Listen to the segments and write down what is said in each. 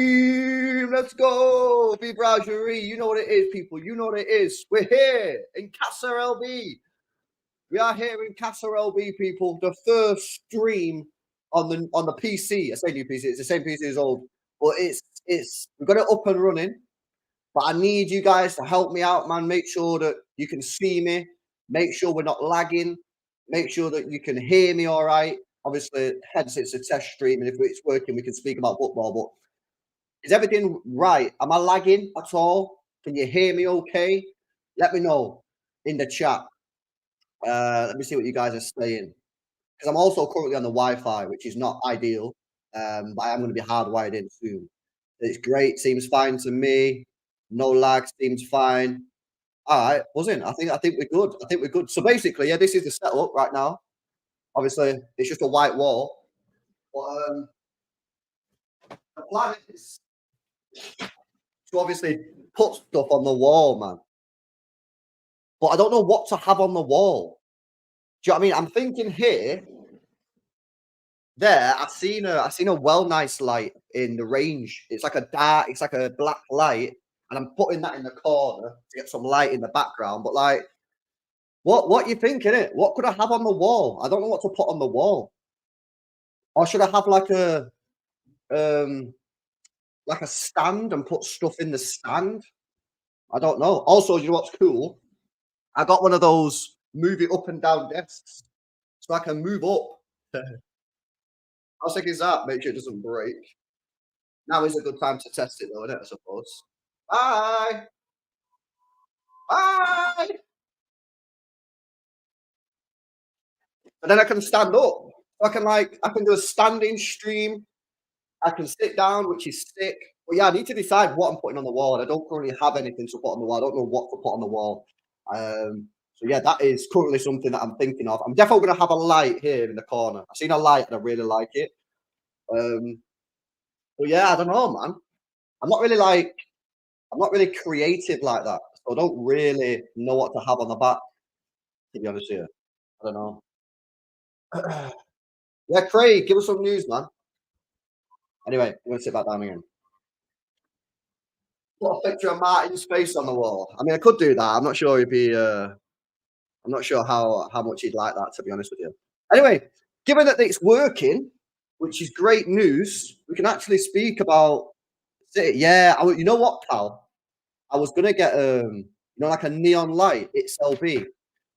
Let's go. Be Browsery. You know what it is, people. You know what it is. We're here in Casa LB. We are here in Casa LB, people. The first stream on the PC. I say new PC. It's the same PC as old, but it's we've got it up and running. But I need you guys to help me out, man. Make sure that you can see me. Make sure we're not lagging. Make sure that you can hear me all right. Obviously, hence it's a test stream, and if it's working, we can speak about football. But is everything right? Am I lagging at all? Can you hear me okay? Let me know in the chat. Let me see what you guys are saying. Because I'm also currently on the Wi-Fi, which is not ideal. But I am going to be hardwired in soon. It's great. Seems fine to me. No lag. Seems fine. All right, buzzing. I think we're good. I think we're good. So basically, yeah, this is the setup right now. Obviously, it's just a white wall. But the plan is to obviously put stuff on the wall, man. But I don't know what to have on the wall. Do you know what I mean? I'm thinking here, there, I seen a well nice light in the range. It's like a black light, and I'm putting that in the corner to get some light in the background. But like, what you thinking it? What could I have on the wall? I don't know what to put on the wall. Or should I have um like a stand and put stuff in the stand? I don't know. Also, you know what's cool? I got one of those move it up and down desks, so I can move up. How sick is that? Make sure it doesn't break. Now is a good time to test it though, isn't it, I suppose? Bye. Bye. And then I can stand up. I can do a standing stream. I can sit down, which is sick. But yeah, I need to decide what I'm putting on the wall. And I don't currently have anything to put on the wall. I don't know what to put on the wall. So yeah, that is currently something that I'm thinking of. I'm definitely gonna have a light here in the corner. I've seen a light and I really like it. Um, but yeah, I don't know, man. I'm not really like I'm not really creative like that. So I don't really know what to have on the back, to be honest with you. I don't know. Yeah, Craig, give us some news, man. Anyway, I'm gonna sit back down again. Put a picture of Martin's face on the wall. I mean, I could do that. I'm not sure if he. I'm not sure how much he'd like that, to be honest with you. Anyway, given that it's working, which is great news, we can actually speak about City. Yeah, you know what, pal? I was gonna get like a neon light. It's LB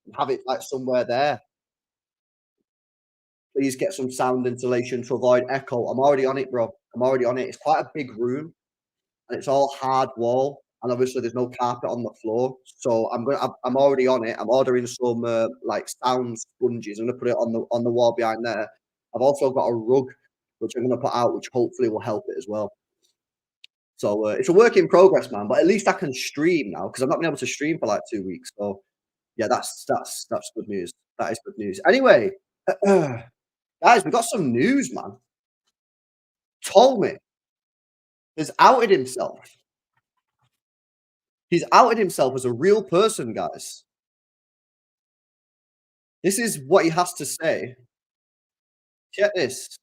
and have it like somewhere there. Please get some sound insulation to avoid echo. I'm already on it, bro. I'm already on it. It's quite a big room and it's all hard wall. And obviously, there's no carpet on the floor, so I'm already on it. I'm ordering some like sound sponges. I'm gonna put it on the wall behind there. I've also got a rug which I'm gonna put out, which hopefully will help it as well. So it's a work in progress, man. But at least I can stream now because I've not been able to stream for like 2 weeks. So yeah, that's good news. That is good news. Anyway, guys, we got some news, man. Tolmie has outed himself. He's outed himself as a real person, guys. This is what he has to say. Check this.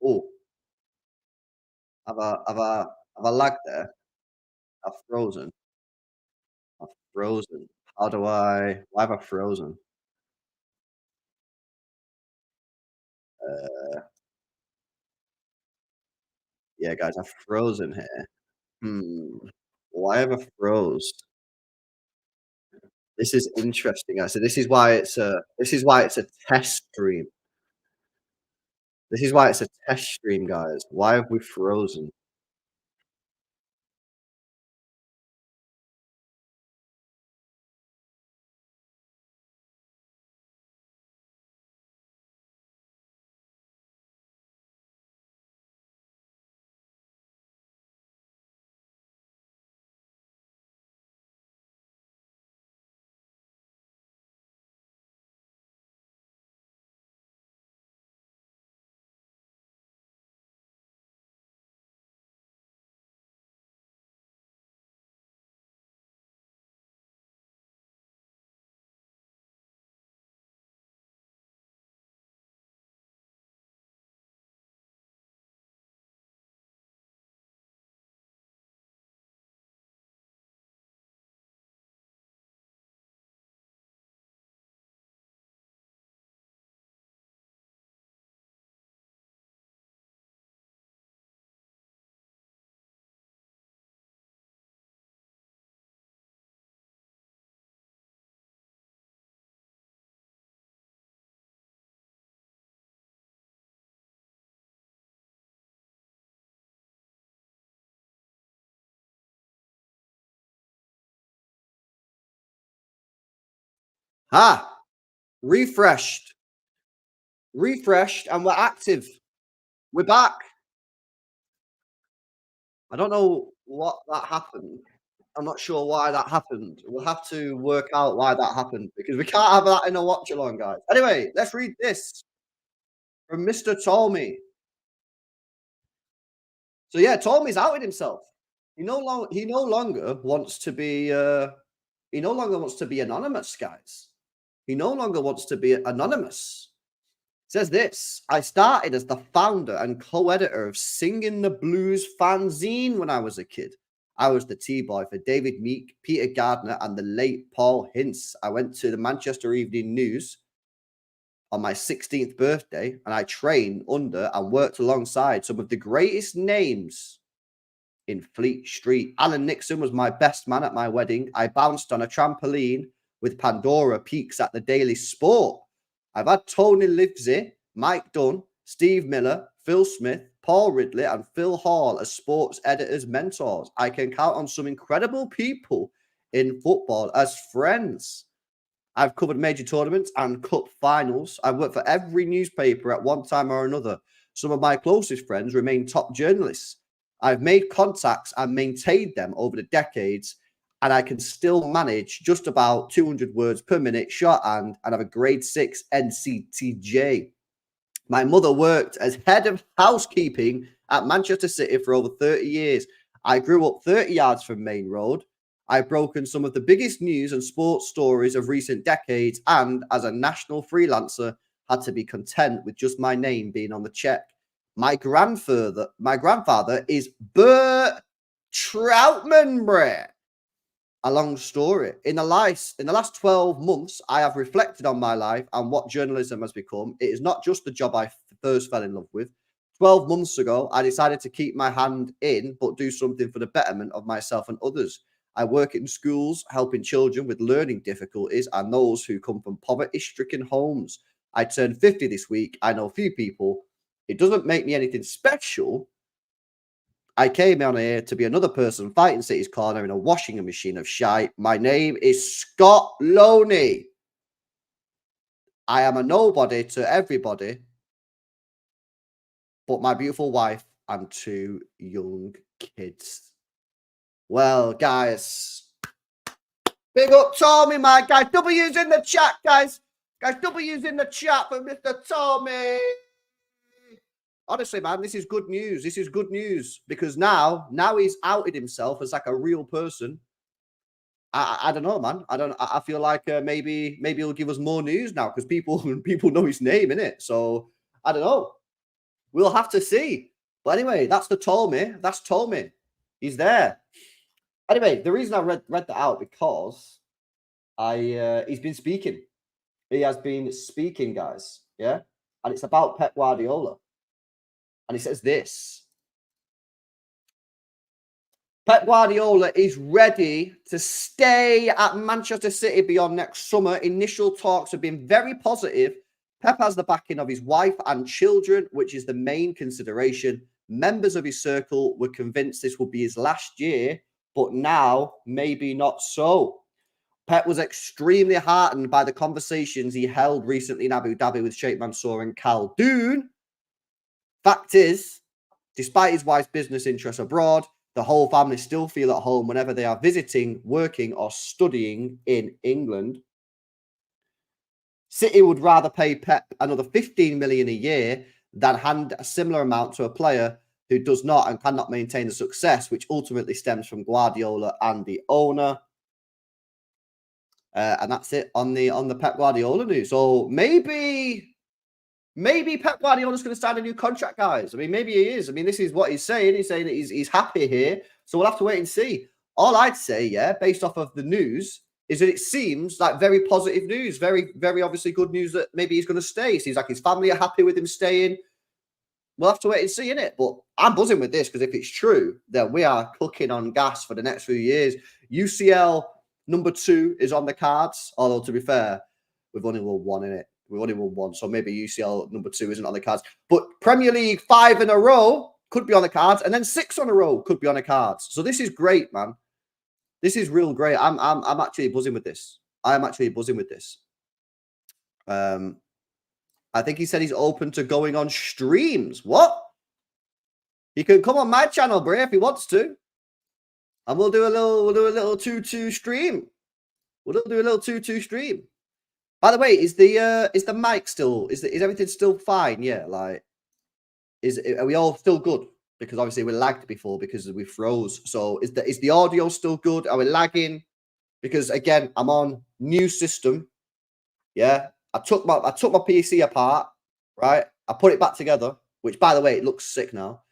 Oh, have I lagged there? I've frozen. I've frozen. Why have I frozen? Uh, yeah, guys, I've frozen here. Why have I froze? This is interesting, guys. So this is why it's a test stream. This is why it's a test stream, guys. Why have we frozen? Refreshed. Refreshed, and we're active. We're back. I don't know what that happened. I'm not sure why that happened. We'll have to work out why that happened because we can't have that in a watch along, guys. Anyway, let's read this from Mr. Tolmie. So yeah, Tolmie's outed himself. He no longer wants to be anonymous, guys. He no longer wants to be anonymous. Says this: I started as the founder and co-editor of Singing the Blues fanzine when I was a kid. I was the T-boy for David Meek, Peter Gardner, and the late Paul Hintz. I went to the Manchester Evening News on my 16th birthday, and I trained under and worked alongside some of the greatest names in Fleet Street. Alan Nixon was my best man at my wedding. I bounced on a trampoline with Pandora Peaks at the Daily Sport. I've had Tony Livesey, Mike Dunn, Steve Miller, Phil Smith, Paul Ridley, and Phil Hall as sports editors mentors. I can count on some incredible people in football as friends. I've covered major tournaments and cup finals. I've worked for every newspaper at one time or another. Some of my closest friends remain top journalists. I've made contacts and maintained them over the decades, and I can still manage just about 200 words per minute shorthand and have a grade 6 NCTJ. My mother worked as head of housekeeping at Manchester City for over 30 years. I grew up 30 yards from Main Road. I've broken some of the biggest news and sports stories of recent decades, and as a national freelancer, had to be content with just my name being on the check. My grandfather is Bert Troutman, bruh. A long story. In the last 12 months, I have reflected on my life and what journalism has become. It is not just the job I first fell in love with. 12 months ago, I decided to keep my hand in, but do something for the betterment of myself and others. I work in schools, helping children with learning difficulties and those who come from poverty-stricken homes. I turned 50 this week. I know few people. It doesn't make me anything special. I came on here to be another person fighting City's corner in a washing machine of shite. My name is Scott Loney. I am a nobody to everybody, but my beautiful wife and 2 young kids. Well, guys, big up Tolmie, my guy. W's in the chat, guys. Guys, W's in the chat for Mr. Tolmie. Honestly, man, this is good news. This is good news because now he's outed himself as like a real person. I don't know, man. I feel like maybe he'll give us more news now because people know his name, innit? So I don't know. We'll have to see. But anyway, that's the Tolmie. That's Tolmie. He's there. Anyway, the reason I read that out because he's been speaking. He has been speaking, guys. Yeah, and it's about Pep Guardiola. And he says this: Pep Guardiola is ready to stay at Manchester City beyond next summer. Initial talks have been very positive. Pep has the backing of his wife and children, which is the main consideration. Members of his circle were convinced this would be his last year, but now maybe not so. Pep was extremely heartened by the conversations he held recently in Abu Dhabi with Sheikh Mansour and Karl. Fact is, despite his wife's business interests abroad, the whole family still feel at home whenever they are visiting, working, or studying in England. City would rather pay Pep another 15 million a year than hand a similar amount to a player who does not and cannot maintain the success, which ultimately stems from Guardiola and the owner. And that's it on the Pep Guardiola news. So maybe Pep Guardiola's going to sign a new contract, guys. I mean, maybe he is. I mean, this is what he's saying. He's saying that he's happy here. So we'll have to wait and see. All I'd say, yeah, based off of the news, is that it seems like very positive news. Very, very obviously good news that maybe he's going to stay. It seems like his family are happy with him staying. We'll have to wait and see, innit? But I'm buzzing with this because if it's true, then we are cooking on gas for the next few years. UCL number 2 is on the cards. Although, to be fair, we've only won one, innit? We've only won one, so maybe UCL number 2 isn't on the cards. But Premier League 5 in a row could be on the cards, and then 6 on a row could be on the cards. So this is great, man. This is real great. I'm actually buzzing with this. I am actually buzzing with this. I think he said he's open to going on streams. What? He can come on my channel, bro, if he wants to. And we'll do a little 2-2 stream. We'll do a little 2-2 stream. By the way, is the mic still is everything still fine? Yeah, like are we all still good? Because obviously we lagged before because we froze. So is the audio still good? Are we lagging? Because again, I'm on new system. Yeah. I took my PC apart, right? I put it back together, which by the way, it looks sick now.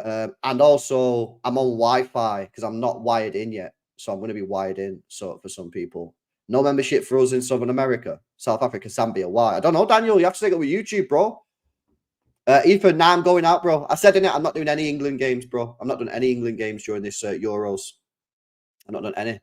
And also I'm on Wi-Fi because I'm not wired in yet. So I'm going to be wired in. So for some people, no membership for us in Southern America, South Africa, Zambia. Why? I don't know, Daniel. You have to take it with YouTube, bro. Ethan, now I'm going out, bro. I said in it, I'm not doing any England games, bro. I'm not doing any England games during this Euros. I'm not doing any.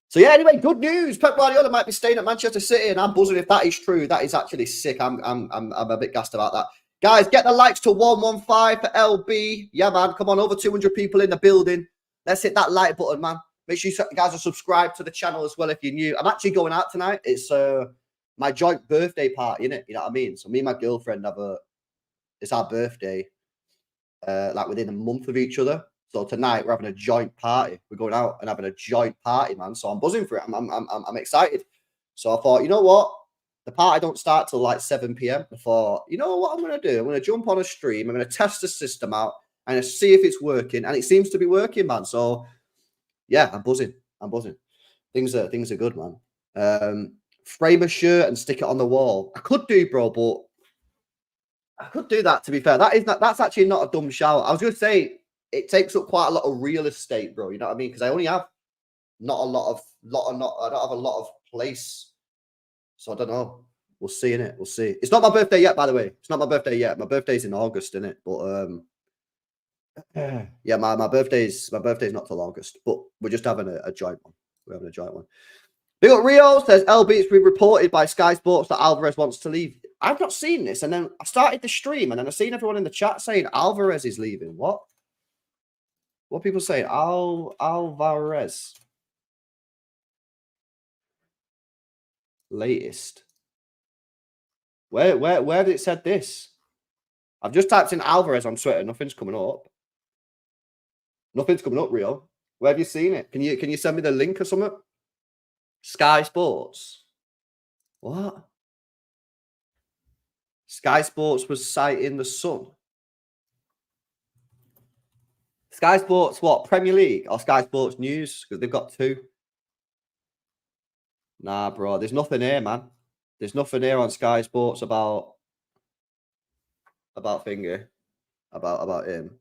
So yeah, anyway, good news. Pep Guardiola might be staying at Manchester City, and I'm buzzing if that is true. That is actually sick. I'm a bit gassed about that. Guys, get the likes to 115 for LB. Yeah, man. Come on, over 200 people in the building. Let's hit that like button, man. Make sure you guys are subscribed to the channel as well if you're new. I'm actually going out tonight. It's my joint birthday party, innit? You know what I mean? So me and my girlfriend it's our birthday, like within a month of each other. So tonight we're having a joint party. We're going out and having a joint party, man. So I'm buzzing for it. I'm excited. So I thought, you know what? The party don't start till like 7 p.m. I thought, you know what I'm going to do? I'm going to jump on a stream. I'm going to test the system out and see if it's working. And it seems to be working, man. So yeah, I'm buzzing. I'm buzzing. Things are good, man. Frame a shirt and stick it on the wall. I could do, bro, but I could do that, to be fair. That's actually not a dumb shout. I was going to say it takes up quite a lot of real estate, bro. You know what I mean? Because I only have I don't have a lot of place. So I don't know. We'll see, innit? We'll see. It's not my birthday yet, by the way. It's not my birthday yet. My birthday's in August, innit? But yeah, my birthday's not till August. But we're just having a joint one. We're having a joint one. Big up Rio says LB, it's been reported by Sky Sports that Alvarez wants to leave. I've not seen this, and then I started the stream, and then I've seen everyone in the chat saying Alvarez is leaving. What? What people saying? Alvarez. Latest. Where did it said this? I've just typed in Alvarez on Twitter. Nothing's coming up. Nothing's coming up, Rio. Where have you seen it? Can you send me the link or something? Sky Sports. What? Sky Sports was citing the Sun. Sky Sports, what? Premier League or Sky Sports News? Because they've got two. Nah, bro. There's nothing here, man. There's nothing here on Sky Sports about Finger. About him.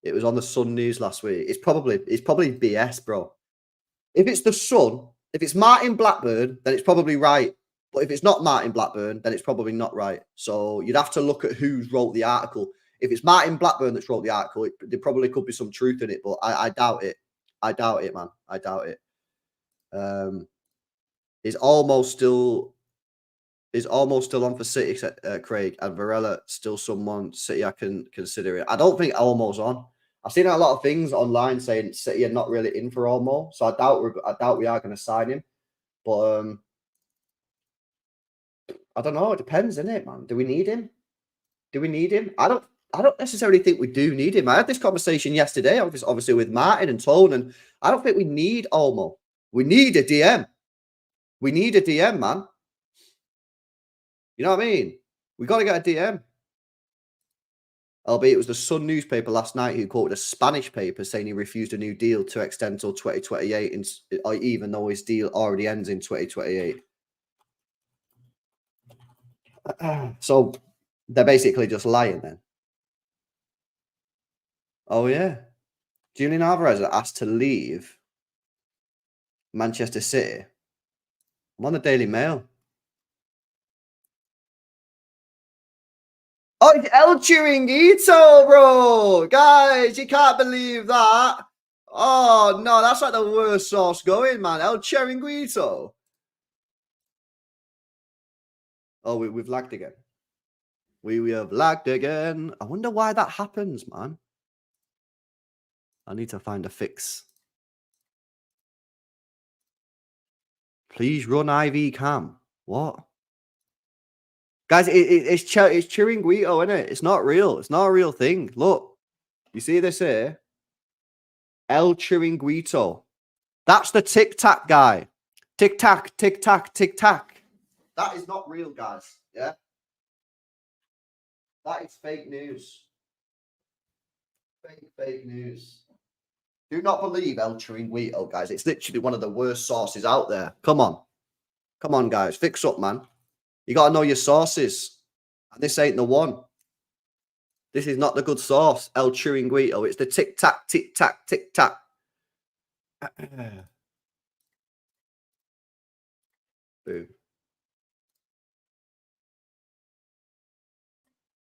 It was on the Sun News last week. It's probably BS, bro. If it's the Sun, if it's Martin Blackburn, then it's probably right. But if it's not Martin Blackburn, then it's probably not right. So you'd have to look at who wrote the article. If it's Martin Blackburn that's wrote the article, there probably could be some truth in it, but I doubt it. I doubt it, man. I doubt it. Is almost still on for City, Craig, and Varela still someone City I can consider it. I don't think Olmo's on. I've seen a lot of things online saying City are not really in for Olmo, so I doubt we are going to sign him. But I don't know. It depends, innit, man? Do we need him? Do we need him? I don't necessarily think we do need him. I had this conversation yesterday, obviously with Martin and Tone, and I don't think we need Olmo. We need a DM. We need a DM, man. You know what I mean? We got to get a DM. Albeit it was the Sun newspaper last night who quoted a Spanish paper saying he refused a new deal to extend till 2028, even though his deal already ends in 2028. So they're basically just lying then. Oh, yeah. Julian Alvarez are asked to leave Manchester City. I'm on the Daily Mail. Oh, it's El Chiringuito, bro. Guys, you can't believe that. Oh, no, that's like the worst sauce going, man. El Chiringuito. Oh, we've lagged again. We have lagged again. I wonder why that happens, man. I need to find a fix. Please run IV cam. What? Guys, it's Chiringuito, isn't it? It's not real. It's not a real thing. Look, you see this here? El Chiringuito. That's the Tic Tac guy. Tic Tac, Tic Tac, Tic Tac. That is not real, guys. Yeah? That is fake news. Fake news. Do not believe El Chiringuito, guys. It's literally one of the worst sauces out there. Come on. Come on, guys. Fix up, man. You got to know your sauces. And this ain't the one. This is not the good sauce, El Chiringuito. It's the Tic Tac, Tic Tac, Tic Tac. Boom.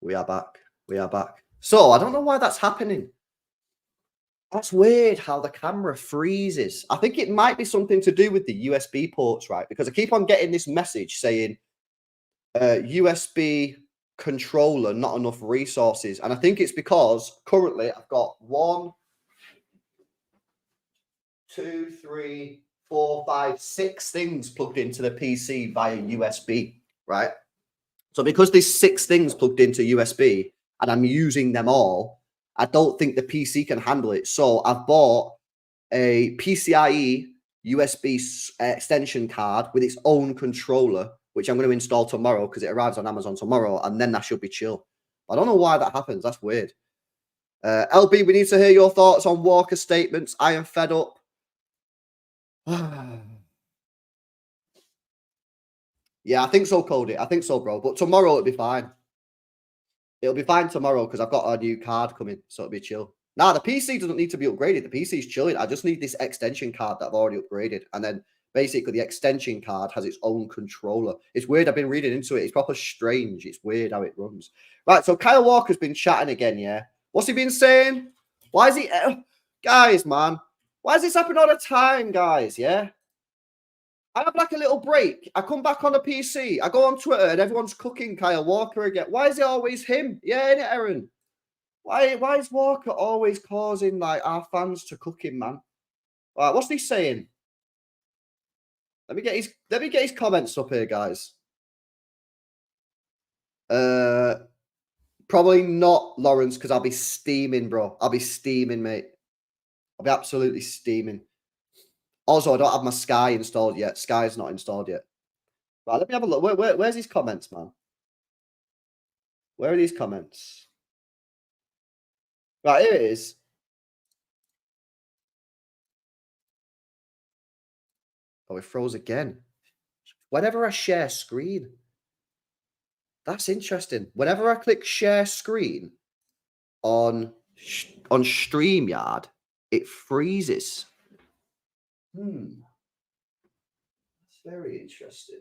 We are back. We are back. So, I don't know why that's happening. That's weird how the camera freezes. I think it might be something to do with the USB ports, right? Because I keep on getting this message saying USB controller, not enough resources. And I think it's because currently I've got 1, 2, 3, 4, 5, 6 things plugged into the PC via USB, right? So because there's 6 things plugged into USB and I'm using them all, I don't think the PC can handle it. So I've bought a PCIe USB extension card with its own controller, which I'm going to install tomorrow because it arrives on Amazon tomorrow, and then that should be chill. I don't know why that happens. That's weird. LB, we need to hear your thoughts on Walker's statements. I am fed up. Yeah, I think so, Cody. I think so, bro. But tomorrow it'll be fine. It'll be fine tomorrow because I've got a new card coming, so it'll be chill. Nah, the PC doesn't need to be upgraded. The PC is chilling. I just need this extension card that I've already upgraded. And then basically the extension card has its own controller. It's weird. I've been reading into it. It's proper strange. It's weird how it runs. Right, so Kyle Walker's been chatting again, yeah? What's he been saying? Why is he... guys, man. Why is this happening all the time, guys, yeah? I have like a little break. I come back on the PC. I go on Twitter and everyone's cooking Kyle Walker again. Why is it always him? Yeah, innit, Aaron? Why is Walker always causing like our fans to cook him, man? All right, what's he saying? Let me get his comments up here, guys. Probably not, Lawrence, because I'll be steaming, bro. I'll be steaming, mate. I'll be absolutely steaming. Also, I don't have my Sky installed yet. Sky's not installed yet. Right, let me have a look. Where's his comments, man? Where are these comments? Right, here it is. Oh, it froze again. Whenever I share screen. That's interesting. Whenever I click share screen on StreamYard, it freezes. That's very interesting.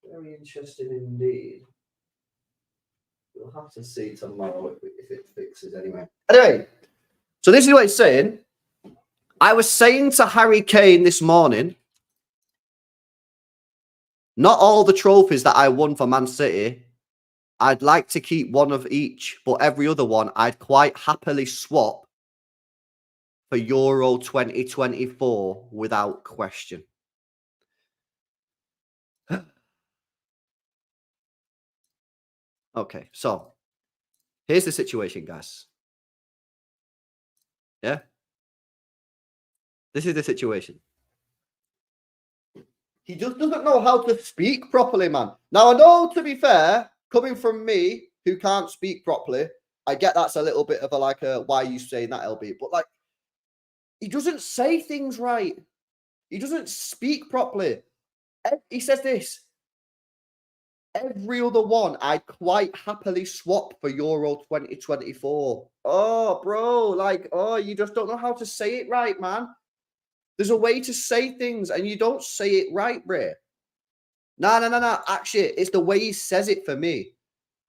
Very interesting indeed. We'll have to see tomorrow if it fixes anyway. Anyway, so this is what it's saying. I was saying to Harry Kane this morning, not all the trophies that I won for Man City, I'd like to keep one of each, but every other one I'd quite happily swap for Euro 2024 without question. Okay, so here's the situation, guys. Yeah? This is the situation. He just doesn't know how to speak properly, man. Now, I know, to be fair, coming from me, who can't speak properly, I get that's a little bit of a, like, why are you saying that, LB? But, like, he doesn't say things right. He doesn't speak properly. He says this. Every other one, I'd quite happily swap for Euro 2024. Oh, bro, like, oh, you just don't know how to say it right, man. There's a way to say things, and you don't say it right, bro. No. Actually, it's the way he says it for me.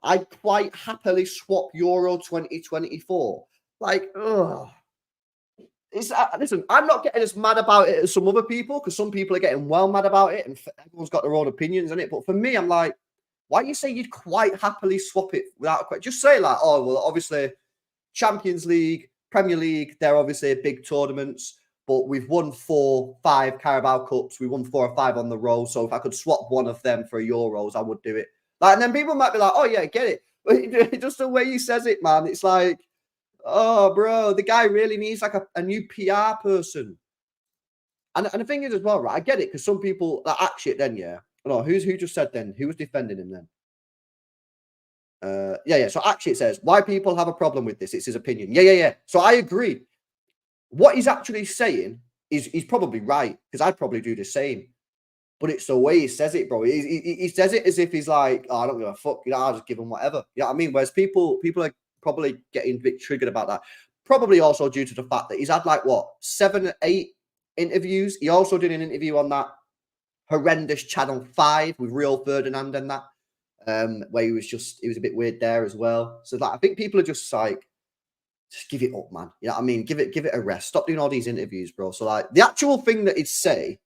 I'd quite happily swap Euro 2024. Like, ugh. Listen, I'm not getting as mad about it as some other people, because some people are getting well mad about it, and everyone's got their own opinions on it. But for me, I'm like, why do you say you'd quite happily swap it without a question? Just say like, oh, well, obviously, Champions League, Premier League, they're obviously big tournaments, but we've won 4, 5 Carabao Cups. We won 4 or 5 on the row. So if I could swap one of them for Euros, I would do it. Like, and then people might be like, "Oh yeah, I get it," but just the way he says it, man, it's like, "Oh, bro, the guy really needs like a new PR person." And the thing is as well, right? I get it because some people that act shit. Then yeah, no, who just said then? Who was defending him then? Yeah. So actually, it says why people have a problem with this. It's his opinion. Yeah. So I agree. What he's actually saying is he's probably right because I'd probably do the same. But it's the way he says it, bro. He says it as if he's like, oh, I don't give a fuck. You know, I'll just give him whatever. You know what I mean? Whereas people are probably getting a bit triggered about that. Probably also due to the fact that he's had like what 7, 8 interviews. He also did an interview on that horrendous Channel 5 with Rio Ferdinand and that, where he was a bit weird there as well. So like, I think people are just like, just give it up, man. You know what I mean? Give it a rest. Stop doing all these interviews, bro. So like the actual thing that he said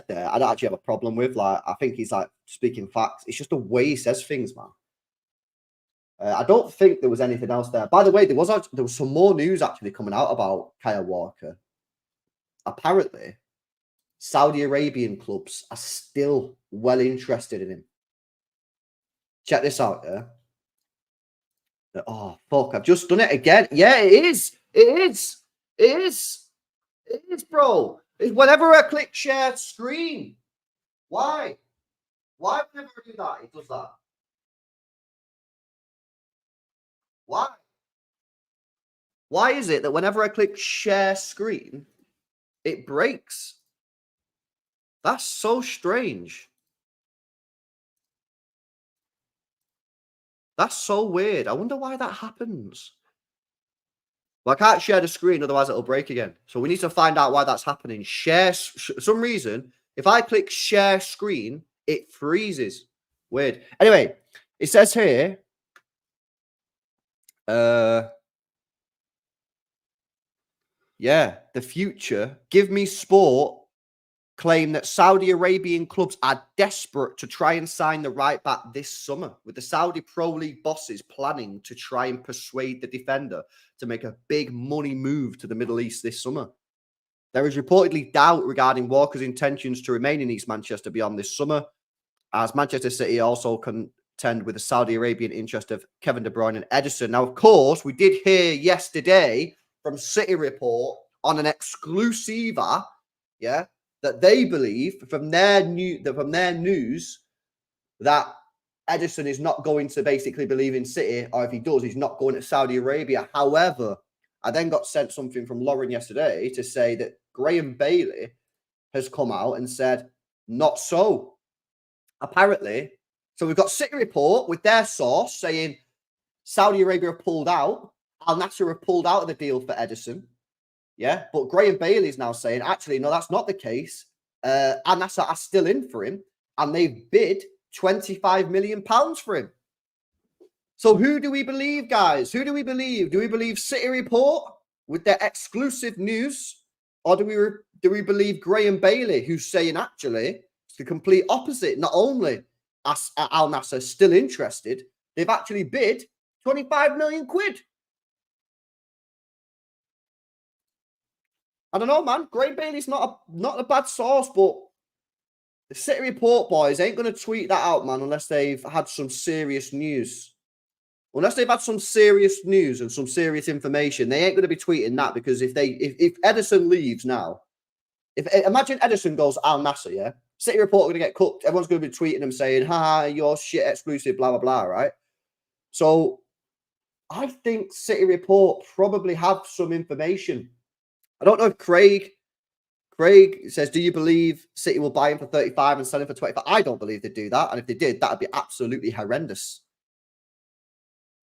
there, I don't actually have a problem with. Like, I think he's like speaking facts. It's just the way he says things, man. I don't think there was anything else there. By the way, there was some more news actually coming out about Kyle Walker. Apparently, Saudi Arabian clubs are still well interested in him. Check this out, yeah. Oh fuck! I've just done it again. Yeah, it is. It is. It is. It is, bro. It's whenever I click share screen. Why? Why whenever I do that, it does that? Why? Why is it that whenever I click share screen, it breaks? That's so strange. That's so weird. I wonder why that happens. Well, I can't share the screen, otherwise it'll break again. So we need to find out why that's happening. Some reason, if I click share screen, it freezes. Weird. Anyway, it says here, yeah, the future. Give Me Sport claim that Saudi Arabian clubs are desperate to try and sign the right back this summer, with the Saudi Pro League bosses planning to try and persuade the defender to make a big money move to the Middle East this summer. There is reportedly doubt regarding Walker's intentions to remain in East Manchester beyond this summer, as Manchester City also contend with the Saudi Arabian interest of Kevin De Bruyne and Ederson. Now, of course, we did hear yesterday from City Report on an exclusiva, yeah, that they believe from their news that Ederson is not going to basically believe in City, or if he does, he's not going to Saudi Arabia. However, I then got sent something from Lauren yesterday to say that Graham Bailey has come out and said, not so. Apparently, so we've got City Report with their source saying Saudi Arabia pulled out, Al Nassr have pulled out of the deal for Ederson. Yeah, but Graham Bailey is now saying, actually, no, that's not the case. Al Nassr are still in for him, and they've bid £25 million for him. So who do we believe, guys? Who do we believe? Do we believe City Report with their exclusive news, or do we believe Graham Bailey, who's saying actually it's the complete opposite? Not only are Al Nassr still interested, they've actually bid 25 million quid. I don't know, man. Graham Bailey's not a bad source, but the City Report boys ain't going to tweet that out, man, unless they've had some serious news. Unless they've had some serious news and some serious information, they ain't going to be tweeting that, because if Ederson leaves now, imagine Ederson goes Al Nassr, yeah? City Report are going to get cooked. Everyone's going to be tweeting them saying, ha, you're shit exclusive, blah, blah, blah, right? So I think City Report probably have some information. I don't know if Craig says, do you believe City will buy him for 35 and sell him for 25? I don't believe they'd do that. And if they did, that would be absolutely horrendous.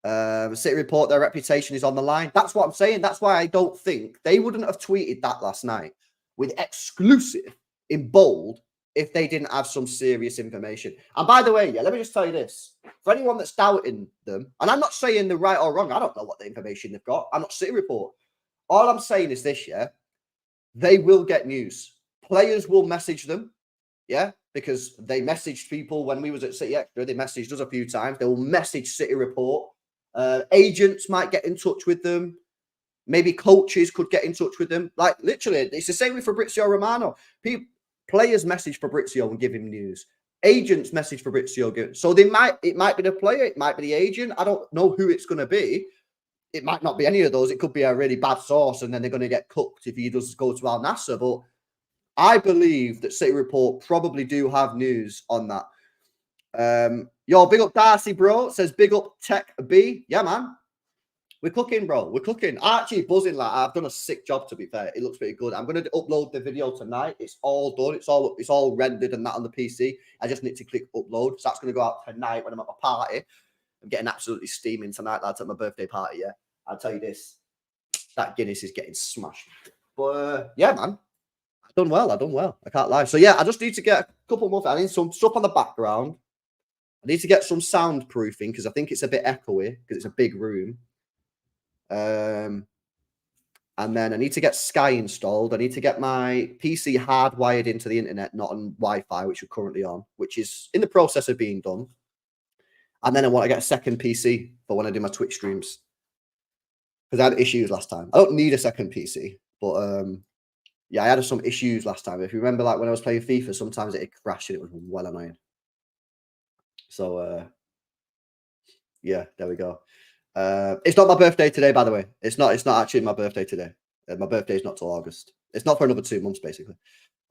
City Report, their reputation is on the line. That's what I'm saying. That's why I don't think they wouldn't have tweeted that last night with exclusive in bold if they didn't have some serious information. And by the way, yeah, let me just tell you this. For anyone that's doubting them, and I'm not saying they're right or wrong, I don't know what the information they've got. I'm not City Report. All I'm saying is this, yeah, they will get news. Players will message them, yeah, because they messaged people when we was at City Extra. They messaged us a few times. They will message City Report. Agents might get in touch with them. Maybe coaches could get in touch with them. Like, literally, it's the same with Fabrizio Romano. Players message Fabrizio and give him news. agents message Fabrizio. So it might be the player, it might be the agent. I don't know who it's going to be. It might not be any of those. It could be a really bad source, and then they're going to get cooked if he does go to Al Nassr. But I believe that City Report probably do have news on that. Yo, big up Darcy, bro. Says big up Tech B. Yeah, man. We're cooking, bro. We're cooking. Actually buzzing. Like, I've done a sick job, to be fair. It looks pretty good. I'm going to upload the video tonight. It's all done. It's all rendered and that on the PC. I just need to click upload. So that's going to go out tonight when I'm at my party. I'm getting absolutely steaming tonight, lads, at my birthday party, yeah. I'll tell you this. That Guinness is getting smashed. But, yeah, man. I've done well. I can't lie. So, yeah, I just need to get a couple more. I need some stuff on the background. I need to get some soundproofing because I think it's a bit echoey because it's a big room. And then I need to get Sky installed. I need to get my PC hardwired into the internet, not on Wi-Fi, which we're currently on, which is in the process of being done. And then I want to get a second PC for when I do my Twitch streams. Because I had issues last time. I don't need a second PC, but yeah, I had some issues last time. If you remember, like when I was playing FIFA, sometimes it crashed and it was well annoying. So yeah, there we go. It's not my birthday today, by the way. It's not actually my birthday today. My birthday is not till August. It's not for another 2 months, basically.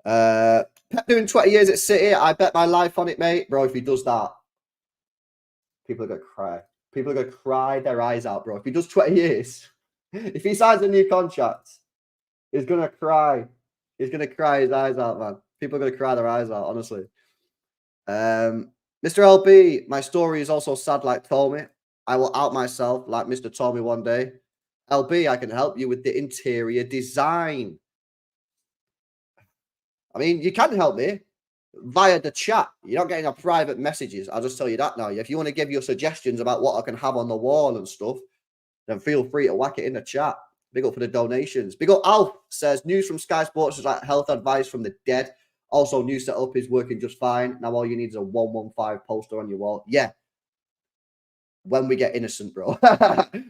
Pep doing 20 years at City. I bet my life on it, mate. Bro, if he does that, people are going to cry. People are going to cry their eyes out, bro. If he does 20 years, if he signs a new contract, he's going to cry. He's going to cry his eyes out, man. People are going to cry their eyes out, honestly. Mr. LB, my story is also sad like Tolmie. I will out myself like Mr. Tolmie one day. LB, I can help you with the interior design. I mean, you can help me via the chat. You're not getting our private messages. I'll just tell you that now. If you want to give your suggestions about what I can have on the wall and stuff, then feel free to whack it in the chat. Big up for the donations. Big up Alf says, news from Sky Sports is like health advice from the dead. Also, new setup is working just fine. Now all you need is a 115 poster on your wall. Yeah. When we get innocent, bro.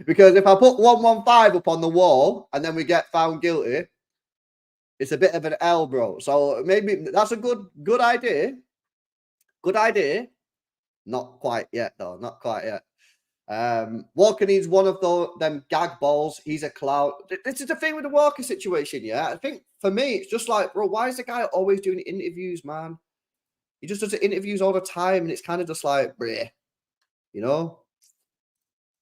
Because if I put 115 up on the wall and then we get found guilty, it's a bit of an L, bro. So maybe that's a good idea. Good idea. Not quite yet, though. Not quite yet. Walker needs one of them gag balls. He's a clown. This is the thing with the Walker situation, yeah? I think for me, it's just like, bro, why is the guy always doing interviews, man? He just does interviews all the time, and it's kind of just like, bleh, you know?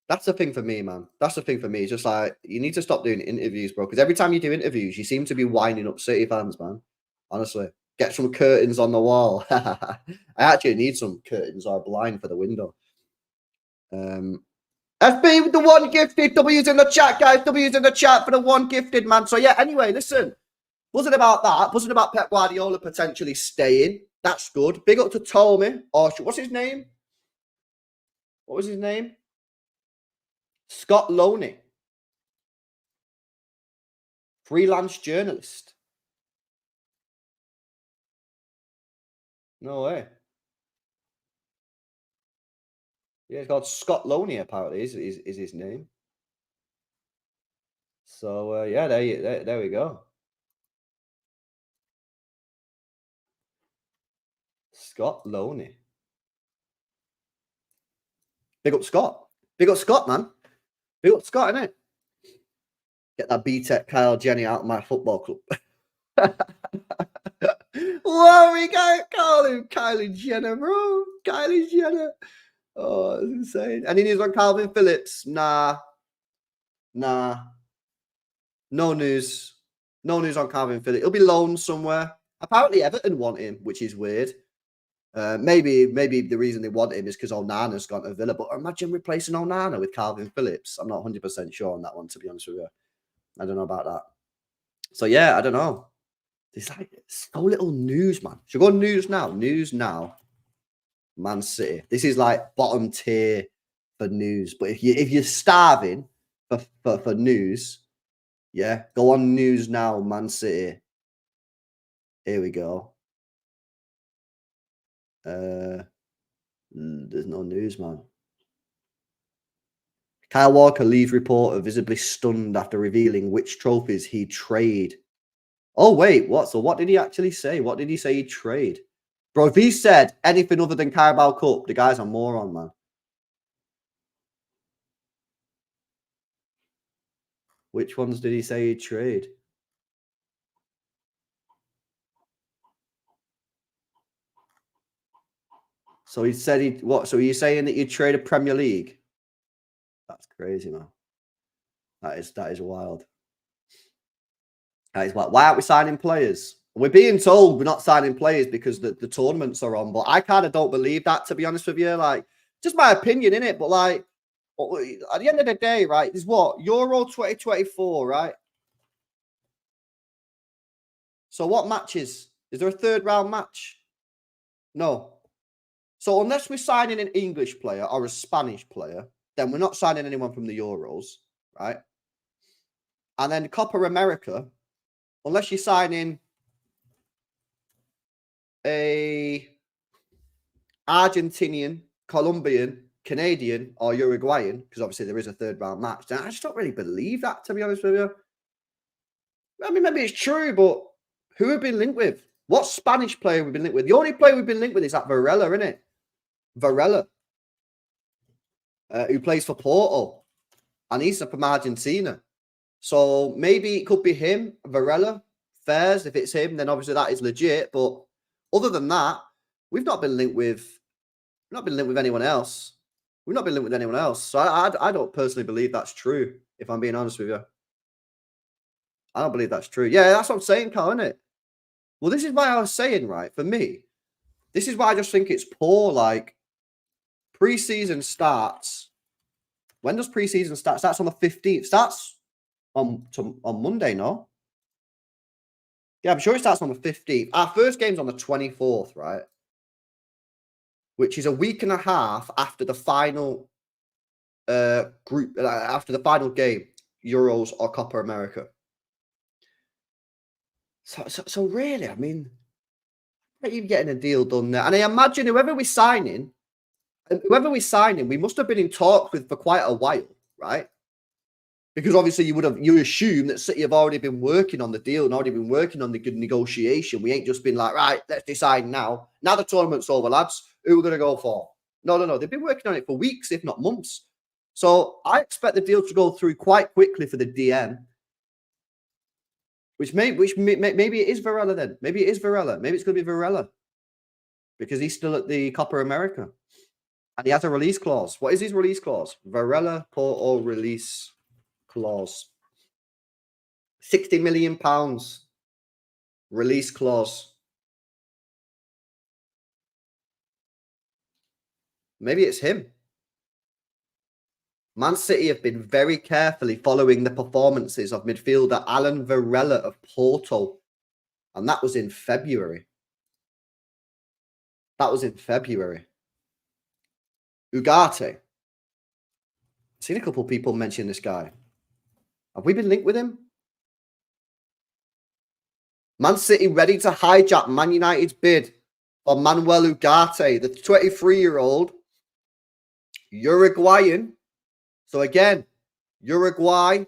That's the thing for me, man. That's the thing for me. It's just like, you need to stop doing interviews, bro. Because every time you do interviews, you seem to be winding up City fans, man. Honestly. Get some curtains on the wall. I actually need some curtains or a blind for the window. FB with the one gifted. W's in the chat, guys. W's in the chat for the one gifted, man. So, yeah, anyway, listen. Wasn't about that. Wasn't about Pep Guardiola potentially staying. That's good. Big up to Tolmie. Or what's his name? What was his name? Scott Loney, freelance journalist. No way. Yeah, it's called Scott Loney, apparently, is his name. So, yeah, there we go. Scott Loney. Big up Scott. Big up Scott, man. Big up Scott, innit? Get that B-Tech Kyle Jenny out of my football club. Whoa, we got Kylie Jenner, bro. Kylie Jenner. Oh, that's insane. Any news on Calvin Phillips? Nah. No news. No news on Calvin Phillips. He'll be loaned somewhere. Apparently Everton want him, which is weird. Maybe the reason they want him is because Onana's gone to Villa. But imagine replacing Onana with Calvin Phillips. I'm not 100% sure on that one, to be honest with you. I don't know about that. So, yeah, I don't know. There's like so little news, man. Should we go news now? News now. Man City. This is like bottom tier for news. But if you're starving for news, yeah, go on news now, Man City. Here we go. There's no news, man. Kyle Walker leaves reporter visibly stunned after revealing which trophies he'd trade. Oh, wait, what? So what did he actually say? What did he say he'd trade? Bro, if he said anything other than Carabao Cup, the guy's a moron, man. Which ones did he say he'd trade? So he said he'd what? So are you saying that you'd trade a Premier League? That's crazy, man. That is wild. That is wild. Why aren't we signing players? We're being told we're not signing players because the tournaments are on, but I kind of don't believe that, to be honest with you. Like, just my opinion, innit? But like, at the end of the day, right, is what? Euro 2024, right? So what matches? Is there a third round match? No. So unless we're signing an English player or a Spanish player, then we're not signing anyone from the Euros, right? And then Copa America, unless you're signing a Argentinian, Colombian, Canadian, or Uruguayan, because obviously there is a third round match. I just don't really believe that, to be honest with you. I mean, maybe it's true, but who have we been linked with? What Spanish player have we been linked with? The only player we've been linked with is that Varela, isn't it? Varela, who plays for Porto, and he's from Argentina. So maybe it could be him, Varela, Fairs. If it's him, then obviously that is legit. But other than that, we've not been linked with anyone else. We've not been linked with anyone else. So I don't personally believe that's true, if I'm being honest with you. I don't believe that's true. Yeah, that's what I'm saying, Karl, isn't it? Well, this is why I was saying, right, for me, this is why I just think it's poor. Like, preseason starts. When does preseason start? Starts on the 15th. Starts on Monday, no? Yeah, I'm sure it starts on the 15th. Our first game's on the 24th, right? Which is a week and a half after the final group, after the final game, Euros or Copa America. So really, I mean, not even getting a deal done there. And I imagine whoever we're signing, we must have been in talks with for quite a while, right? Because obviously you assume that City have already been working on the deal and already been working on the good negotiation. We ain't just been like, right, let's decide now. Now the tournament's over, lads. Who we're going to go for? No. They've been working on it for weeks, if not months. So I expect the deal to go through quite quickly for the DM. Maybe it is Varela then. Maybe it is Varela. Maybe it's going to be Varela. Because he's still at the Copa America. And he has a release clause. What is his release clause? Varela Porto release clause. £60 million release clause. Maybe it's him. Man City have been very carefully following the performances of midfielder Alan Varela of Porto. And that was in February. Ugarte. I've seen a couple of people mention this guy. Have we been linked with him? Man City ready to hijack Man United's bid for Manuel Ugarte, the 23-year-old Uruguayan. So again, Uruguay,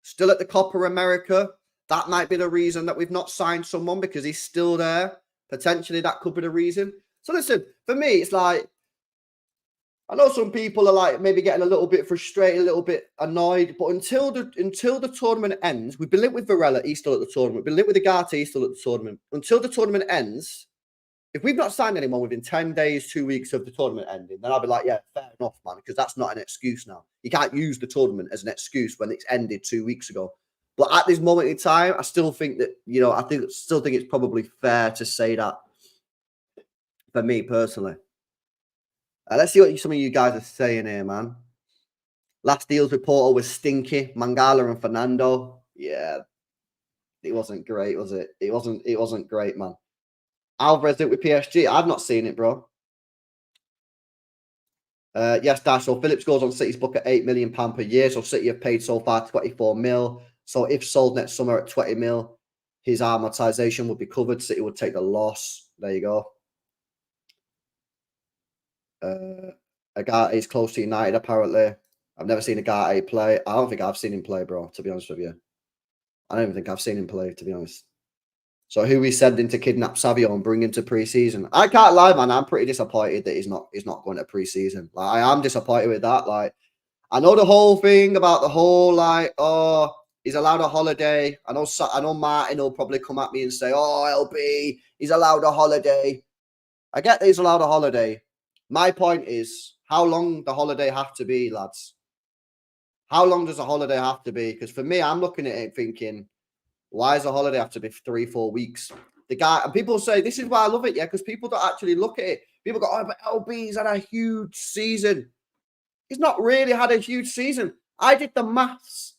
still at the Copa America. That might be the reason that we've not signed someone, because he's still there. Potentially that could be the reason. So listen, for me, it's like, I know some people are like maybe getting a little bit frustrated, a little bit annoyed, but until the tournament ends, we've been linked with Varela, he's still at the tournament. We've been linked with Ugarte, he's still at the tournament. Until the tournament ends, if we've not signed anyone within 10 days, 2 weeks of the tournament ending, then I'll be like, yeah, fair enough, man, because that's not an excuse now. You can't use the tournament as an excuse when it's ended 2 weeks ago. But at this moment in time, I still think that, still think it's probably fair to say that for me personally. Let's see what some of you guys are saying here, man. Last deals with Porto was stinky. Mangala and Fernando. Yeah, it wasn't great, was it? It wasn't great, man. Alvarez did it with PSG. I've not seen it, bro. Yes, Dash. So Phillips goes on City's book at £8 million per year. So City have paid so far 24 mil. So if sold next summer at 20 mil, his amortization would be covered. City would take the loss. There you go. Ugarte is close to United, apparently. I've never seen Ugarte play. I don't think I've seen him play, bro, to be honest with you. I don't even think I've seen him play, to be honest. So who we sending to kidnap Savio and bring him to preseason? I can't lie, man. I'm pretty disappointed that he's not going to preseason. Like, I am disappointed with that. Like, I know the whole thing about the whole, like, oh, he's allowed a holiday. I know Martin will probably come at me and say, oh, LB, he's allowed a holiday. I get that he's allowed a holiday. My point is, how long the holiday have to be, lads? How long does a holiday have to be? Because for me, I'm looking at it thinking, why does a holiday have to be 3-4 weeks? The guy, and people say, this is why I love it, yeah, because people don't actually look at it. People go, oh, but LB's had a huge season. He's not really had a huge season. I did the maths.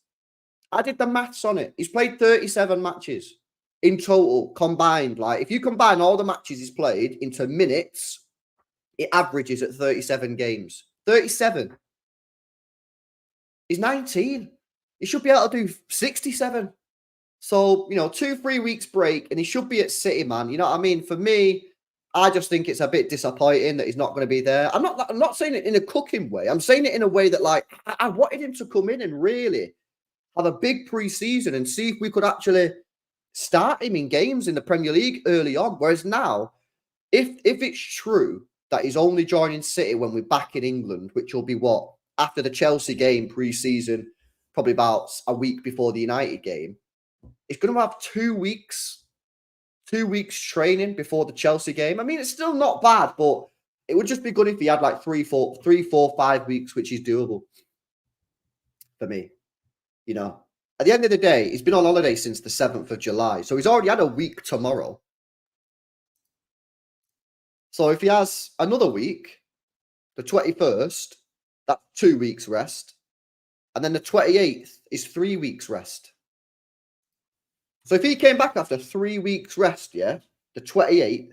On it. He's played 37 matches in total combined. Like, if you combine all the matches he's played into minutes, it averages at 37 games. 37. He's 19. He should be able to do 67. So, 2-3 weeks break, and he should be at City, man. You know what I mean? For me, I just think it's a bit disappointing that he's not going to be there. I'm not saying it in a cooking way. I'm saying it in a way that, like, I wanted him to come in and really have a big pre-season and see if we could actually start him in games in the Premier League early on. Whereas now, if it's true that he's only joining City when we're back in England, which will be what? After the Chelsea game pre-season, probably about a week before the United game, he's going to have 2 weeks training before the Chelsea game. I mean, it's still not bad, but it would just be good if he had like 3, 4, 5 weeks, which is doable for me. At the end of the day, he's been on holiday since the 7th of July. So he's already had a week tomorrow. So if he has another week, the 21st, that's 2 weeks rest. And then the 28th is 3 weeks rest. So if he came back after 3 weeks rest, yeah, the 28th,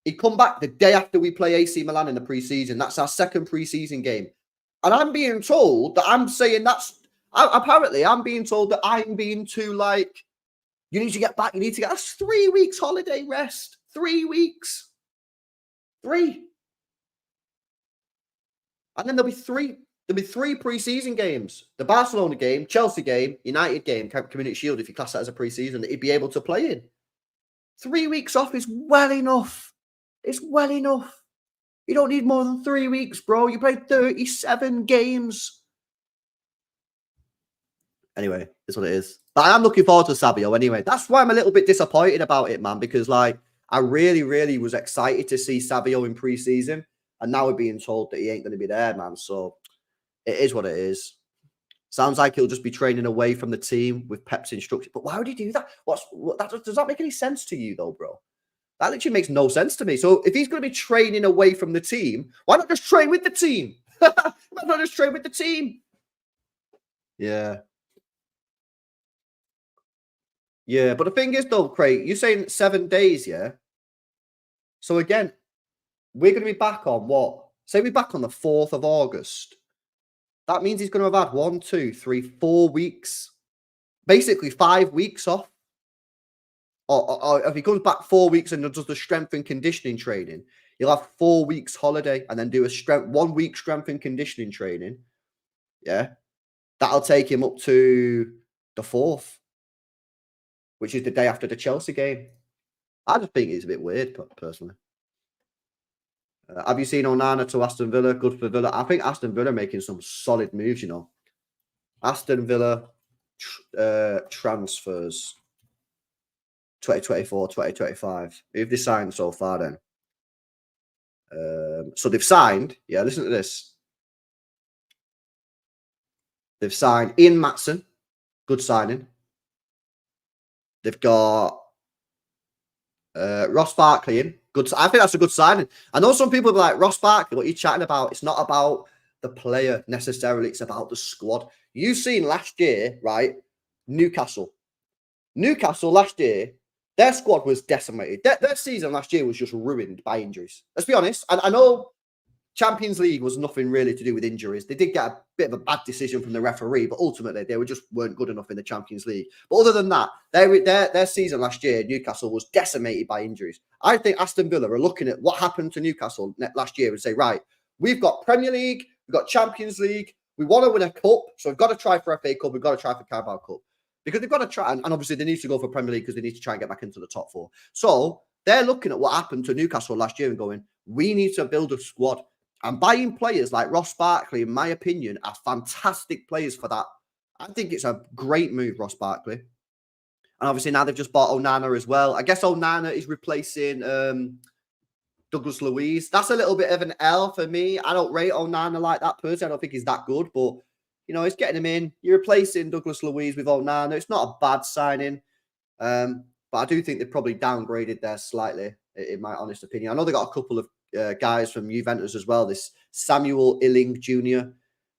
he'd come back the day after we play AC Milan in the preseason. That's our second preseason game. And I'm being told that I'm saying apparently I'm being told that I'm being too, like, you need to get back. That's 3 weeks holiday rest. 3 weeks. 3. And then there'll be three preseason games. The Barcelona game, Chelsea game, United game, Community Shield, if you class that as a preseason, that he'd be able to play in. 3 weeks off is well enough. It's well enough. You don't need more than 3 weeks, bro. You played 37 games. Anyway, that's what it is. But I am looking forward to Savio anyway. That's why I'm a little bit disappointed about it, man, because, like, I really, really was excited to see Savio in preseason, and now we're being told that he ain't going to be there, man. So it is what it is. Sounds like he'll just be training away from the team with Pep's instructions. But why would he do that? Does that make any sense to you, though, bro? That literally makes no sense to me. So if he's going to be training away from the team, why not just train with the team? Why not just train with the team? Yeah. Yeah, but the thing is, though, Craig, you're saying 7 days, yeah? So again, we're going to be back on what? Say we're back on the 4th of August. That means he's going to have had 1, 2, 3, 4 weeks. Basically 5 weeks off. Or if he comes back 4 weeks and does the strength and conditioning training, he'll have 4 weeks holiday and then do 1 week strength and conditioning training. Yeah. That'll take him up to the 4th, which is the day after the Chelsea game. I just think it's a bit weird, personally. Have you seen Onana to Aston Villa? Good for Villa. I think Aston Villa are making some solid moves, Aston Villa transfers 2024, 2025. Who have they signed so far then? So they've signed, yeah, listen to this. They've signed Ian Matson, good signing. They've got Ross Barkley in. Good. I think that's a good signing. I know some people be like, Ross Barkley, what are you chatting about? It's not about the player necessarily. It's about the squad. You've seen last year, right? Newcastle last year, their squad was decimated. Their season last year was just ruined by injuries. Let's be honest. And I know Champions League was nothing really to do with injuries. They did get a bit of a bad decision from the referee, but ultimately they weren't good enough in the Champions League. But other than that, their season last year, Newcastle was decimated by injuries. I think Aston Villa are looking at what happened to Newcastle last year and say, right, we've got Premier League, we've got Champions League, we want to win a cup, so we've got to try for FA Cup, we've got to try for Carabao Cup. because they've got to try, and obviously they need to go for Premier League because they need to try and get back into the top 4. So they're looking at what happened to Newcastle last year and going, we need to build a squad. And buying players like Ross Barkley, in my opinion, are fantastic players for that. I think it's a great move, Ross Barkley. And obviously now they've just bought Onana as well. I guess Onana is replacing Douglas Luiz. That's a little bit of an L for me. I don't rate Onana like that person. I don't think he's that good, but you know, it's getting him in. You're replacing Douglas Luiz with Onana. It's not a bad signing. But I do think they've probably downgraded there slightly, in my honest opinion. I know they got a couple of guys from Juventus as well. This Samuel Illing Jr.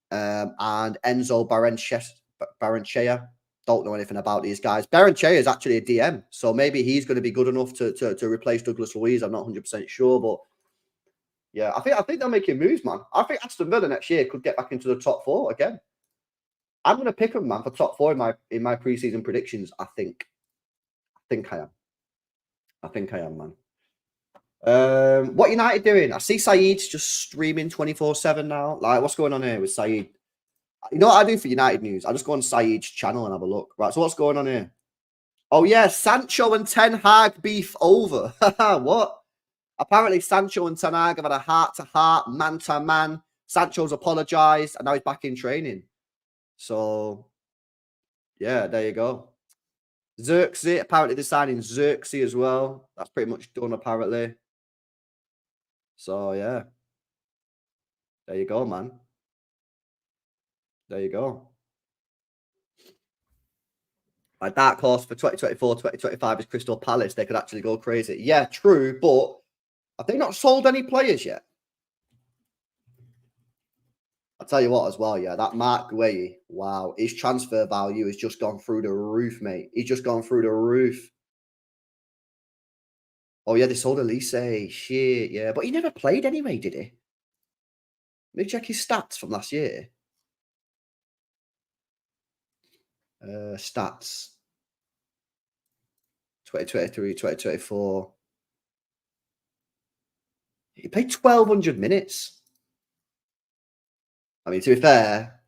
And Enzo Baranchea. Don't know anything about these guys. Baranchea is actually a DM, so maybe he's going to be good enough to replace Douglas Luiz. I'm not 100% sure, but yeah, I think they're making moves, man. I think Aston Villa next year could get back into the top 4 again. I'm going to pick them, man, for top 4 in my preseason predictions. I think I am. I think I am, man. What United doing? I see Saeed's just streaming 24/7 now. Like, what's going on here with Saeed? You know what I do for United news? I just go on Saeed's channel and have a look. Right, so what's going on here? Oh, yeah, Sancho and Ten Hag beef over. What? Apparently, Sancho and Ten Hag have had a heart-to-heart, man-to-man. Sancho's apologised, and now he's back in training. So, yeah, there you go. Xerxes, apparently they're signing Xerxes as well. That's pretty much done, apparently. So, yeah. There you go, man. There you go. My dark horse for 2024, 2025 is Crystal Palace. They could actually go crazy. Yeah, true, but have they not sold any players yet? I'll tell you what as well, yeah, that Mark Gueye, wow, his transfer value has just gone through the roof, mate. He's just gone through the roof. Oh, yeah, they sold Elise. Shit, yeah. But he never played anyway, did he? Let me check his stats from last year. Stats. 2023, 2024. He played 1,200 minutes. I mean, to be fair,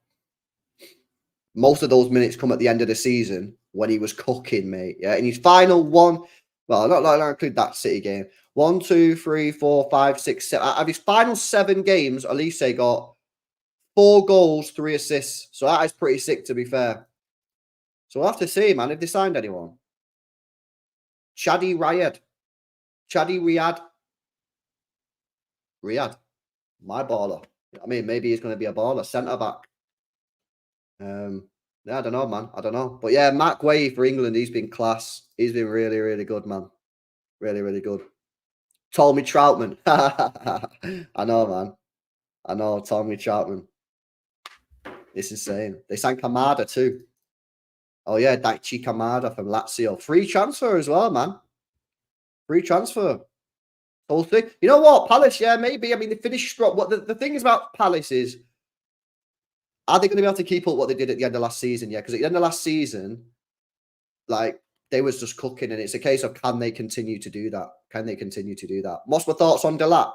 most of those minutes come at the end of the season when he was cooking, mate. Yeah, in his final one, well, not include that City game. 1, 2, 3, 4, 5, 6, 7. Out of his final 7 games, Elise got 4 goals, 3 assists. So that is pretty sick, to be fair. So we'll have to see, man, if they signed anyone. Chadi Riyad. Riyad. My baller. I mean, maybe he's going to be a baller. Centre-back. Yeah, I don't know, man. I don't know. But yeah, Mark Gueye for England, he's been class. He's been really, really good, man. Really, really good. Tolmie Troutman. I know, man. I know, Tolmie Troutman. It's insane. They signed Kamada too. Oh, yeah, Daichi Kamada from Lazio. Free transfer as well, man. Free transfer. Whole thing. You know what? Palace, yeah, maybe. I mean, they finished strong. What the thing is about Palace is, are they going to be able to keep up what they did at the end of last season? Yeah, because at the end of last season, like, they was just cooking, and it's a case of, can they continue to do that? Can they continue to do that? What's my thoughts on Delap?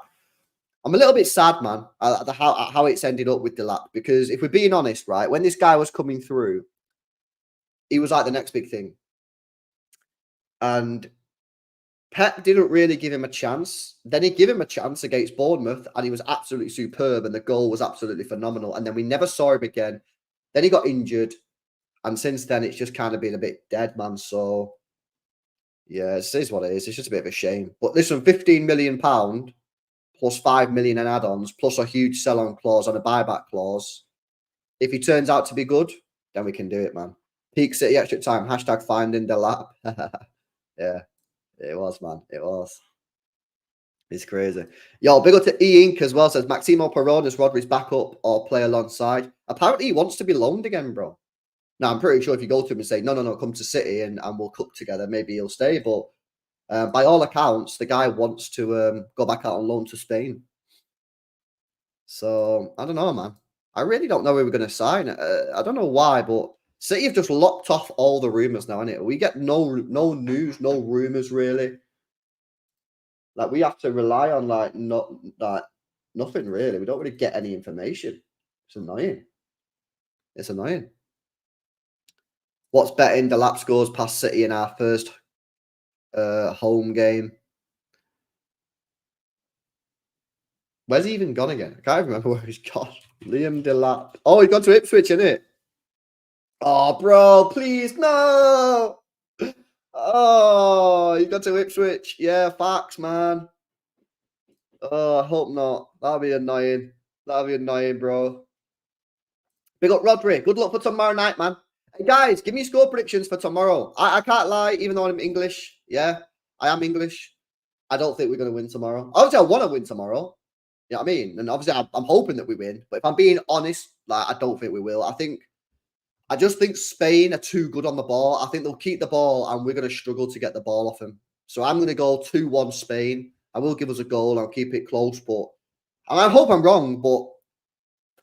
I'm a little bit sad, man, at how it's ended up with Delap, because if we're being honest, right, when this guy was coming through, he was like the next big thing. And Pep didn't really give him a chance. Then he gave him a chance against Bournemouth, and he was absolutely superb, and the goal was absolutely phenomenal. And then we never saw him again. Then he got injured, and since then it's just kind of been a bit dead, man. So yeah, it is what it is. It's just a bit of a shame. But listen, £15 million plus 5 million in add-ons, plus a huge sell-on clause and a buyback clause. If he turns out to be good, then we can do it, man. Peak City extra time. Hashtag finding Delap. Yeah. It was, man. It was. It's crazy. Yo, big up to E-Ink as well. Says Maximo Perron is Rodri's backup or play alongside. Apparently, he wants to be loaned again, bro. Now, I'm pretty sure if you go to him and say, no, come to City and we'll cook together, maybe he'll stay. But by all accounts, the guy wants to go back out on loan to Spain. So, I don't know, man. I really don't know who we're going to sign. I don't know why, but City have just locked off all the rumours now, innit? We get no news, no rumours, really. Like, we have to rely on, nothing, really. We don't really get any information. It's annoying. It's annoying. What's betting? Delap scores past City in our first home game. Where's he even gone again? I can't remember where he's gone. Liam Delap. Oh, he's gone to Ipswich, isn't it? Oh, bro, please, no. Oh, he got to Ipswich. Yeah, facts, man. Oh, I hope not. That'll be annoying. That'll be annoying, bro. Big up, Rodri. Good luck for tomorrow night, man. Hey, guys, give me score predictions for tomorrow. I can't lie, even though I'm English. Yeah, I am English. I don't think we're going to win tomorrow. Obviously, I want to win tomorrow. You know what I mean? And obviously, I'm hoping that we win. But if I'm being honest, like, I don't think we will. I just think Spain are too good on the ball. I think they'll keep the ball and we're going to struggle to get the ball off them. So I'm going to go 2-1 Spain. I will give us a goal. I'll keep it close, but I hope I'm wrong, but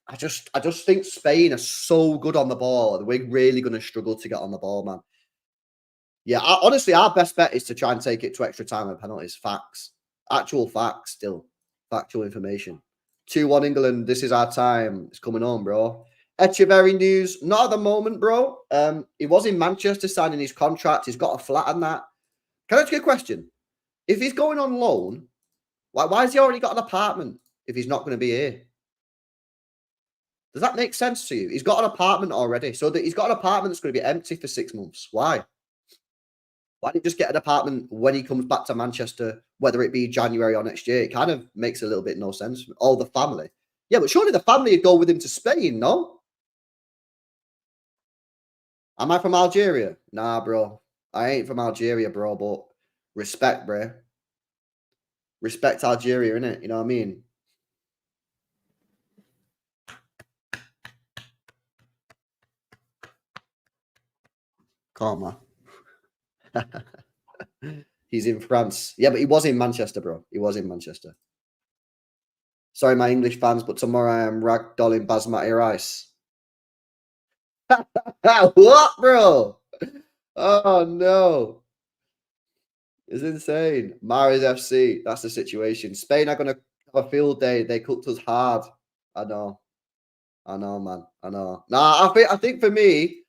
I just think Spain are so good on the ball. We're really going to struggle to get on the ball, man. Yeah, honestly, our best bet is to try and take it to extra time and penalties. Facts. Actual facts still. Factual information. 2-1 England. This is our time. It's coming on, bro. Echeverry news. Not at the moment, bro. He was in Manchester signing his contract. He's got a flat and that. Can I ask you a question? If he's going on loan, why has he already got an apartment if he's not going to be here? Does that make sense to you? He's got an apartment already. So that he's got an apartment that's going to be empty for 6 months. Why? Why don't you just get an apartment when he comes back to Manchester, whether it be January or next year? It kind of makes a little bit no sense. All the family. Yeah, but surely the family would go with him to Spain, no? Am I from Algeria? Nah, bro. I ain't from Algeria, bro, but respect, bro. Respect Algeria, innit? You know what I mean? Calm, man. He's in France. Yeah, but he was in Manchester, bro. He was in Manchester. Sorry, my English fans, but tomorrow I am ragdolling basmati rice. What, bro? Oh, no. It's insane. Maris FC. That's the situation. Spain are going to have a field day. They cooked us hard. I know. I know, man. I know. Nah, I think for me,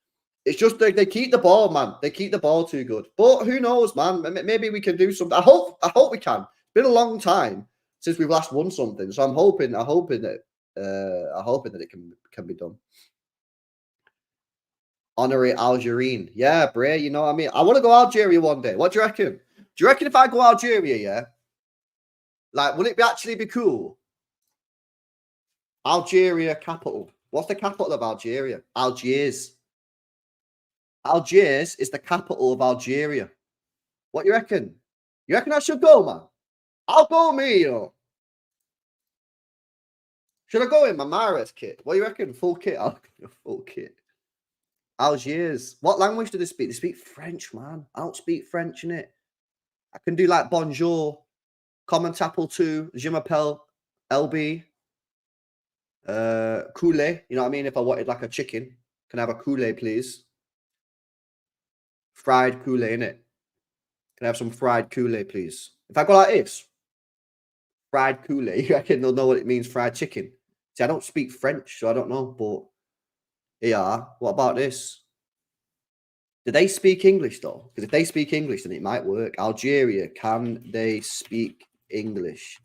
it's just they keep the ball, man. They keep the ball too good. But who knows, man? Maybe we can do something. I hope we can. It's been a long time since we've last won something. So I'm hoping that it can be done. Honorary Algerine. Yeah, Bray, you know what I mean? I want to go Algeria one day. What do you reckon? Do you reckon if I go Algeria, yeah? Like, will it actually be cool? Algeria capital. What's the capital of Algeria? Algiers. Algiers is the capital of Algeria. What you reckon? You reckon I should go, man? I'll go, me, you know. Should I go in my Mahrez kit? What do you reckon? Full kit? I'll full kit. Algiers. What language do they speak? They speak French, man. I don't speak French, innit? I can do like bonjour, comment apple 2, je m'appelle LB, coulet. You know what I mean? If I wanted like a chicken, can I have a coulet, please? Fried coulet, innit? Can I have some fried coulet, please? If I go like this, fried coulet, you reckon they'll know what it means, fried chicken? See, I don't speak French, so I don't know, but yeah. What about this? Do they speak English, though? Because if they speak English, then it might work. Algeria, can they speak English?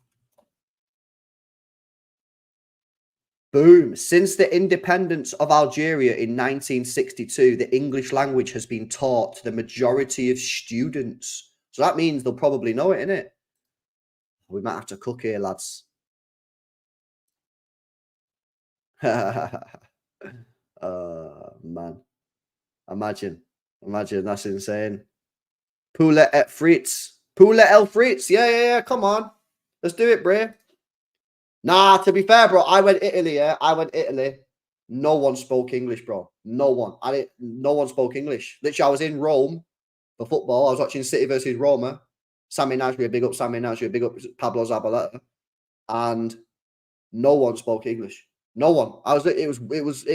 Boom. Since the independence of Algeria in 1962, the English language has been taught to the majority of students. So that means they'll probably know it, innit? We might have to cook here, lads. Man. Imagine, that's insane. Poulet et frites. Poulet el frites. Yeah. Come on. Let's do it, bro. Nah, to be fair, bro, I went Italy, yeah. I went Italy. No one spoke English, bro. No one. No one spoke English. Literally, I was in Rome for football. I was watching City versus Roma. Sammy Nasri, big up Sammy Nasri, big up Pablo Zabaleta. And no one spoke English. No one. It was.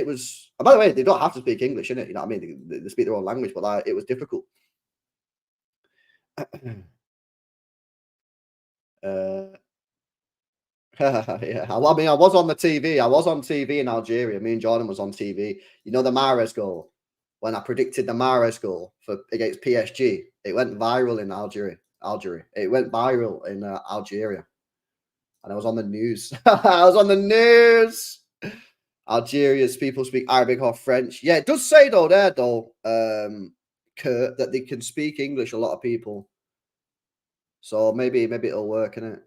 And by the way, they don't have to speak English, innit? You know what I mean? They speak their own language, but like, it was difficult. Yeah, I mean, I was on the TV. I was on TV in Algeria. Me and Jordan was on TV. You know the Mahrez goal. when I predicted the Mahrez goal against PSG. It went viral in Algeria. It went viral in Algeria. And I was on the news. I was on the news. Algeria's people speak Arabic or French. Yeah, it does say though, Kurt, that they can speak English, a lot of people. So maybe it'll work, innit?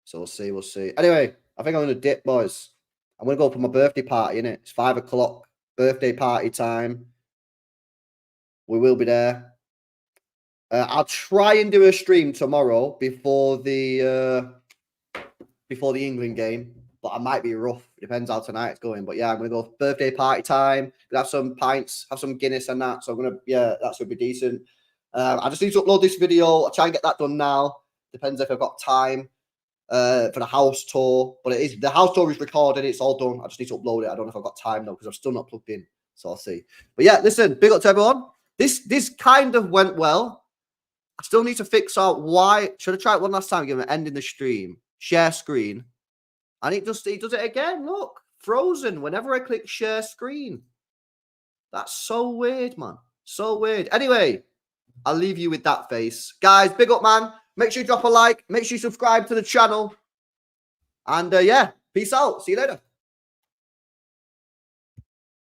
So we'll see. Anyway, I think I'm gonna dip, boys. I'm gonna go for my birthday party, innit? It's 5 o'clock. Birthday party time. We will be there. I'll try and do a stream tomorrow before the England game, but I might be rough. It depends how tonight's going. But yeah, I'm gonna go birthday party time. Gonna have some pints, have some Guinness and that. So that's gonna be decent. I just need to upload this video. I'll try and get that done now. Depends if I've got time for the house tour. But the house tour is recorded. It's all done. I just need to upload it. I don't know if I've got time though because I'm still not plugged in. So I'll see. But yeah, listen, big up to everyone. This kind of went well. I still need to fix out why. Should I try it one last time? Give it an end in the stream. Share screen. And it does it again. Look, frozen whenever I click share screen. That's so weird, man. So weird. Anyway, I'll leave you with that face. Guys, big up, man. Make sure you drop a like. Make sure you subscribe to the channel. And yeah, peace out. See you later.